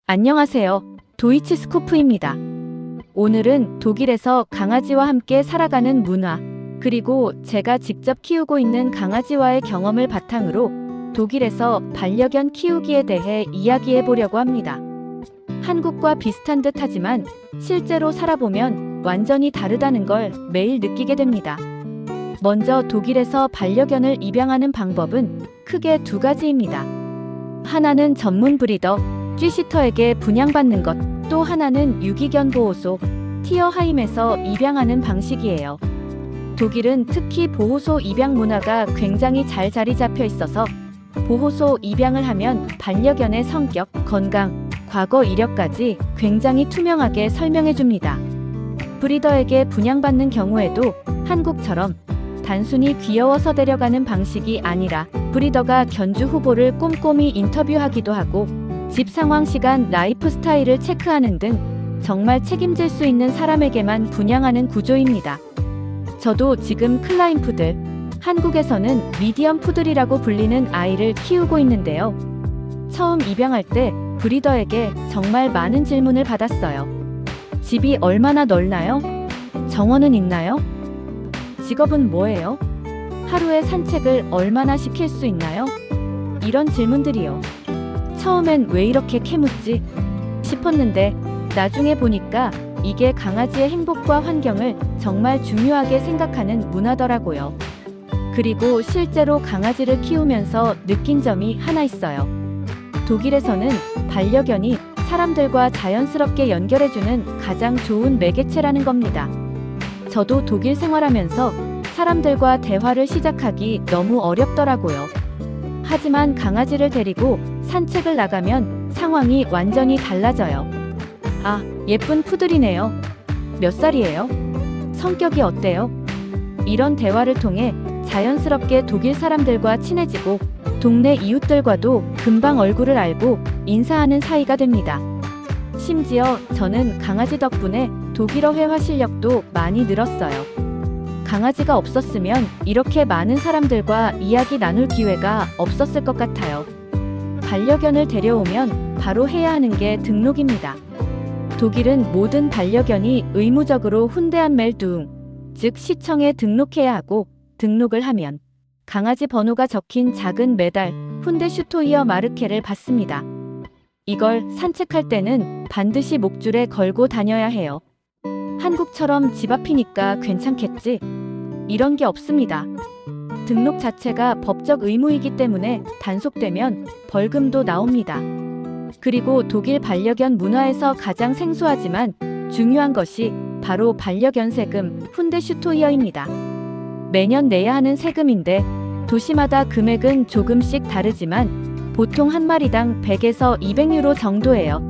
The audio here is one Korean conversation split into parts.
안녕하세요. 도이치 스코프입니다. 오늘은 독일에서 강아지와 함께 살아가는 문화, 그리고 제가 직접 키우고 있는 강아지와의 경험을 바탕으로 독일에서 반려견 키우기에 대해 이야기해 보려고 합니다. 한국과 비슷한 듯 하지만 실제로 살아보면 완전히 다르다는 걸 매일 느끼게 됩니다. 먼저 독일에서 반려견을 입양하는 방법은 크게 두 가지입니다. 하나는 전문 브리더, 쥐시터에게 분양받는 것, 또 하나는 유기견 보호소, 티어하임에서 입양하는 방식이에요. 독일은 특히 보호소 입양 문화가 굉장히 잘 자리 잡혀 있어서 보호소 입양을 하면 반려견의 성격, 건강, 과거 이력까지 굉장히 투명하게 설명해 줍니다. 브리더에게 분양받는 경우에도 한국처럼 단순히 귀여워서 데려가는 방식이 아니라 브리더가 견주 후보를 꼼꼼히 인터뷰하기도 하고 집 상황, 시간, 라이프 스타일을 체크하는 등 정말 책임질 수 있는 사람에게만 분양하는 구조입니다. 저도 지금 클라인 푸들, 한국에서는 미디엄 푸들이라고 불리는 아이를 키우고 있는데요. 처음 입양할 때 브리더에게 정말 많은 질문을 받았어요. 집이 얼마나 넓나요? 정원은 있나요? 직업은 뭐예요? 하루에 산책을 얼마나 시킬 수 있나요? 이런 질문들이요. 처음엔 왜 이렇게 캐묻지? 싶었는데 나중에 보니까 이게 강아지의 행복과 환경을 정말 중요하게 생각하는 문화더라고요. 그리고 실제로 강아지를 키우면서 느낀 점이 하나 있어요. 독일에서는 반려견이 사람들과 자연스럽게 연결해주는 가장 좋은 매개체라는 겁니다. 저도 독일 생활하면서 사람들과 대화를 시작하기 너무 어렵더라고요. 하지만 강아지를 데리고 산책을 나가면 상황이 완전히 달라져요. 아, 예쁜 푸들이네요. 몇 살이에요? 성격이 어때요? 이런 대화를 통해 자연스럽게 독일 사람들과 친해지고 동네 이웃들과도 금방 얼굴을 알고 인사하는 사이가 됩니다. 심지어 저는 강아지 덕분에 독일어 회화 실력도 많이 늘었어요. 강아지가 없었으면 이렇게 많은 사람들과 이야기 나눌 기회가 없었을 것 같아요. 반려견을 데려오면 바로 해야 하는 게 등록입니다. 독일은 모든 반려견이 의무적으로 훈데안멜두웅, 즉 시청에 등록해야 하고, 등록을 하면 강아지 번호가 적힌 작은 메달, 훈데슈토이어 마르케를 받습니다. 이걸 산책할 때는 반드시 목줄에 걸고 다녀야 해요. 한국처럼 집 앞이니까 괜찮겠지? 이런 게 없습니다. 등록 자체가 법적 의무이기 때문에 단속되면 벌금도 나옵니다. 그리고 독일 반려견 문화에서 가장 생소하지만 중요한 것이 바로 반려견 세금, 훈데슈토이어입니다. 매년 내야 하는 세금인데 도시마다 금액은 조금씩 다르지만 보통 한 마리당 100에서 200유로 정도예요.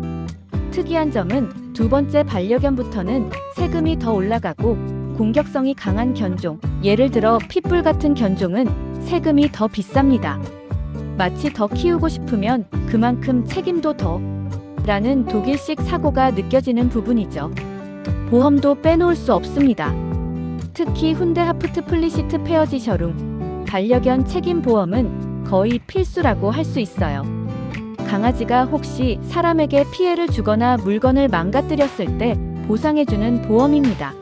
특이한 점은 두 번째 반려견부터는 세금이 더 올라가고 공격성이 강한 견종, 예를 들어 핏불 같은 견종은 세금이 더 비쌉니다. 마치 더 키우고 싶으면 그만큼 책임도 더 라는 독일식 사고가 느껴지는 부분이죠. 보험도 빼놓을 수 없습니다. 특히 훈데 하프트플리시트 페어지셔룽, 반려견 책임 보험은 거의 필수라고 할 수 있어요. 강아지가 혹시 사람에게 피해를 주거나 물건을 망가뜨렸을 때 보상해주는 보험입니다.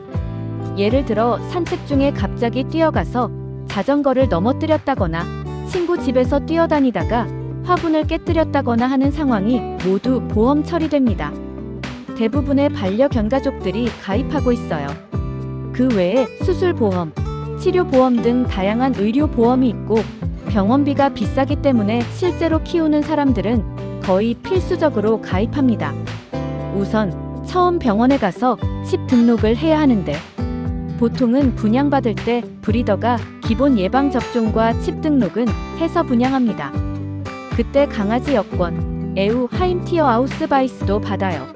예를 들어 산책 중에 갑자기 뛰어가서 자전거를 넘어뜨렸다거나 친구 집에서 뛰어다니다가 화분을 깨뜨렸다거나 하는 상황이 모두 보험 처리됩니다. 대부분의 반려견 가족들이 가입하고 있어요. 그 외에 수술보험, 치료보험 등 다양한 의료보험이 있고 병원비가 비싸기 때문에 실제로 키우는 사람들은 거의 필수적으로 가입합니다. 우선 처음 병원에 가서 칩 등록을 해야 하는데 보통은 분양받을 때 브리더가 기본 예방접종과 칩 등록은 해서 분양합니다. 그때 강아지 여권, 에우 하임티어 아우스바이스도 받아요.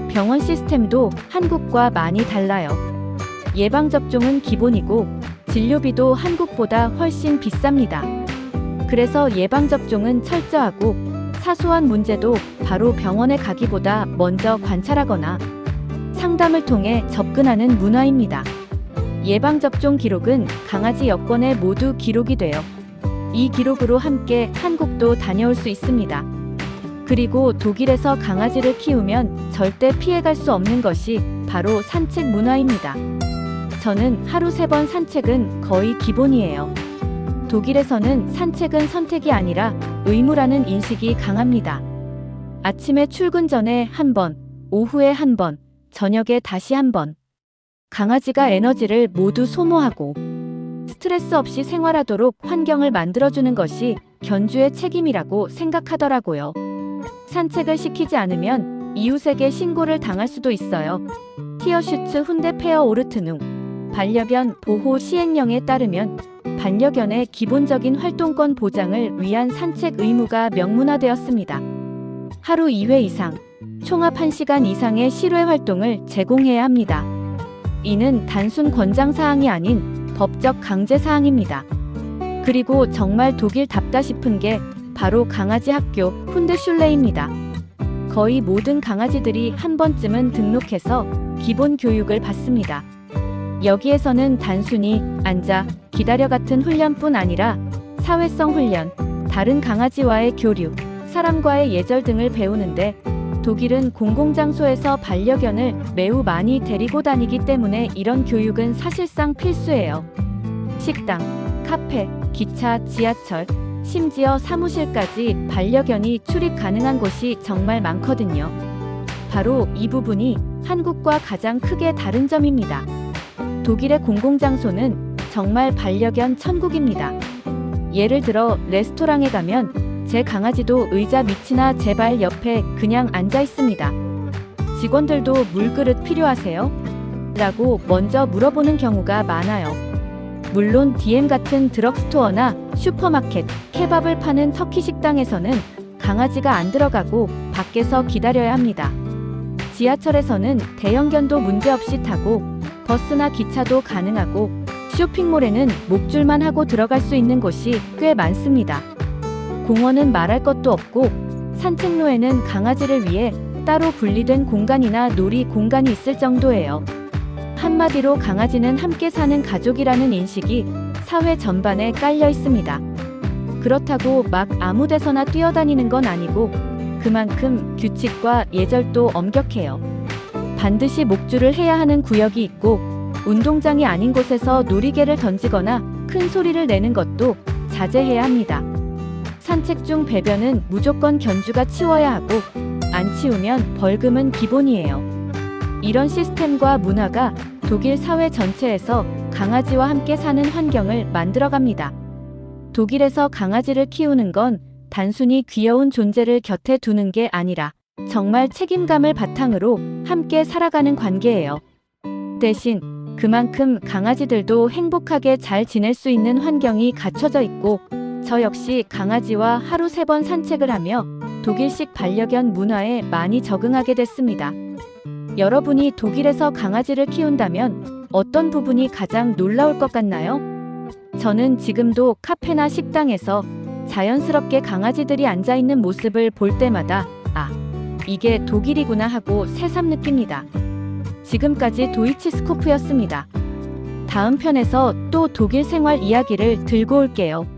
병원 시스템도 한국과 많이 달라요. 예방접종은 기본이고 진료비도 한국보다 훨씬 비쌉니다. 그래서 예방접종은 철저하고 사소한 문제도 바로 병원에 가기보다 먼저 관찰하거나 상담을 통해 접근하는 문화입니다. 예방접종 기록은 강아지 여권에 모두 기록이 돼요. 이 기록으로 함께 한국도 다녀올 수 있습니다. 그리고 독일에서 강아지를 키우면 절대 피해갈 수 없는 것이 바로 산책 문화입니다. 저는 하루 3번 산책은 거의 기본이에요. 독일에서는 산책은 선택이 아니라 의무라는 인식이 강합니다. 아침에 출근 전에 1번, 오후에 1번, 저녁에 다시 1번. 강아지가 에너지를 모두 소모하고 스트레스 없이 생활하도록 환경을 만들어주는 것이 견주의 책임이라고 생각하더라고요. 산책을 시키지 않으면 이웃에게 신고를 당할 수도 있어요. 티어슈츠 훈데 페어 오르트눔 반려견 보호 시행령에 따르면 반려견의 기본적인 활동권 보장을 위한 산책 의무가 명문화되었습니다. 하루 2회 이상, 총합 1시간 이상의 실외 활동을 제공해야 합니다. 이는 단순 권장사항이 아닌 법적 강제사항입니다. 그리고 정말 독일답다 싶은 게 바로 강아지 학교 훈데슐레입니다. 거의 모든 강아지들이 한 번쯤은 등록해서 기본 교육을 받습니다. 여기에서는 단순히 앉아, 기다려 같은 훈련뿐 아니라 사회성 훈련, 다른 강아지와의 교류, 사람과의 예절 등을 배우는데 독일은 공공장소에서 반려견을 매우 많이 데리고 다니기 때문에 이런 교육은 사실상 필수예요. 식당, 카페, 기차, 지하철, 심지어 사무실까지 반려견이 출입 가능한 곳이 정말 많거든요. 바로 이 부분이 한국과 가장 크게 다른 점입니다. 독일의 공공장소는 정말 반려견 천국입니다. 예를 들어 레스토랑에 가면 제 강아지도 의자 밑이나 제 발 옆에 그냥 앉아 있습니다. 직원들도 물그릇 필요하세요? 라고 먼저 물어보는 경우가 많아요. 물론 DM 같은 드럭스토어나 슈퍼마켓, 케밥을 파는 터키 식당에서는 강아지가 안 들어가고 밖에서 기다려야 합니다. 지하철에서는 대형견도 문제없이 타고 버스나 기차도 가능하고 쇼핑몰에는 목줄만 하고 들어갈 수 있는 곳이 꽤 많습니다. 공원은 말할 것도 없고 산책로에는 강아지를 위해 따로 분리된 공간이나 놀이 공간이 있을 정도예요. 한마디로 강아지는 함께 사는 가족이라는 인식이 사회 전반에 깔려 있습니다. 그렇다고 막 아무 데서나 뛰어다니는 건 아니고 그만큼 규칙과 예절도 엄격해요. 반드시 목줄을 해야 하는 구역이 있고 운동장이 아닌 곳에서 놀이개를 던지거나 큰 소리를 내는 것도 자제해야 합니다. 산책 중 배변은 무조건 견주가 치워야 하고 안 치우면 벌금은 기본이에요. 이런 시스템과 문화가 독일 사회 전체에서 강아지와 함께 사는 환경을 만들어갑니다. 독일에서 강아지를 키우는 건 단순히 귀여운 존재를 곁에 두는 게 아니라 정말 책임감을 바탕으로 함께 살아가는 관계예요. 대신 그만큼 강아지들도 행복하게 잘 지낼 수 있는 환경이 갖춰져 있고 저 역시 강아지와 하루 3번 산책을 하며 독일식 반려견 문화에 많이 적응하게 됐습니다. 여러분이 독일에서 강아지를 키운다면 어떤 부분이 가장 놀라울 것 같나요? 저는 지금도 카페나 식당에서 자연스럽게 강아지들이 앉아있는 모습을 볼 때마다 아, 이게 독일이구나 하고 새삼 느낍니다. 지금까지 도이치 스코프였습니다. 다음 편에서 또 독일 생활 이야기를 들고 올게요.